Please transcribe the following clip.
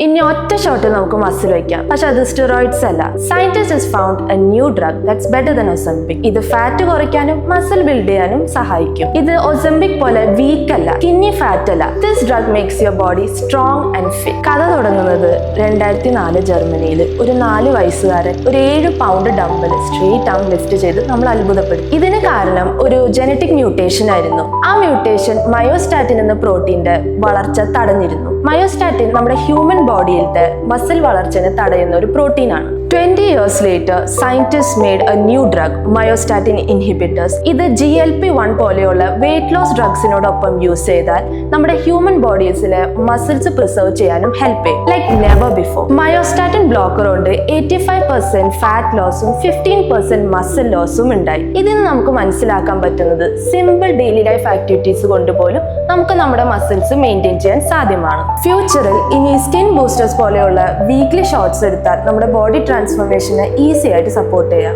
ഇനി ഒറ്റ ഷോട്ടിൽ നമുക്ക് മസിൽ വയ്ക്കാം, പക്ഷെ അത് സ്റ്റിറോയിഡ്സ് അല്ല. Scientist has found a new drug that's better than Ozempic. ഇത് ഫാറ്റ് കുറയ്ക്കാനും മസിൽ ബിൽഡ് ചെയ്യാനും സഹായിക്കും. ഇത് Ozempic പോലെ വീക്ക് അല്ല, സ്കിന്നി ഫാറ്റ് അല്ല. This drug makes your body strong and fit. കഥ തുടങ്ങുന്നത് 2004 ജർമ്മനിയിൽ ഒരു 4 വയസ്സുകാരൻ ഒരു 7 പൗണ്ട് ഡംബൽ സ്ട്രെയിറ്റ് ആം ലിഫ്റ്റ് ചെയ്ത് നമ്മൾ അത്ഭുതപ്പെടും. ഇതിന് കാരണം ഒരു ജനറ്റിക് മ്യൂട്ടേഷൻ ആയിരുന്നു. ആ മ്യൂട്ടേഷൻ മയോസ്റ്റാറ്റിൻ എന്ന പ്രോട്ടീന്റെ വളർച്ച തടഞ്ഞിരുന്നു. മയോസ്റ്റാറ്റിൻ നമ്മുടെ ഹ്യൂമൻ ബോഡിയിലത്തെ മസിൽ വളർച്ചയെ തടയുന്ന ഒരു പ്രോട്ടീനാണ്. 20 years later, scientists made a new drug, myostatin inhibitors. ഇത് GLP-1 പോലെയുള്ള വെയിറ്റ് ലോസ് ഡ്രഗ്സിനോടൊപ്പം യൂസ് ചെയ്താൽ നമ്മുടെ ഹ്യൂമൻ ബോഡീസിലെ മസിൽസ് പ്രിസർവ് ചെയ്യാനും ഹെൽപ്പ് ചെയ്യും, ലൈക്ക് നെവർ ബിഫോർ. മയോസ്റ്റാറ്റിൻ ബ്ലോക്കർ കൊണ്ട് 85% ഫാറ്റ് ലോസും 15% മസിൽ ലോസും ഉണ്ടായി. ഇതിന് നമുക്ക് മനസ്സിലാക്കാൻ പറ്റുന്നത് സിമ്പിൾ ഡെയിലി ലൈഫ് ആക്ടിവിറ്റീസ് കൊണ്ട് പോലും നമുക്ക് നമ്മുടെ മസിൽസ് മെയിൻറ്റെയിൻ ചെയ്യാൻ സാധ്യമാണ്. ഫ്യൂച്ചറിൽ ഇനി സ്കിൻ ബൂസ്റ്റേഴ്സ് പോലെയുള്ള വീക്ക്ലി ഷോട്ട്സ് എടുത്താൽ നമ്മുടെ ബോഡി ട്രാൻസ്ഫോർമേഷനെ ഈസി ആയിട്ട് സപ്പോർട്ട് ചെയ്യാം.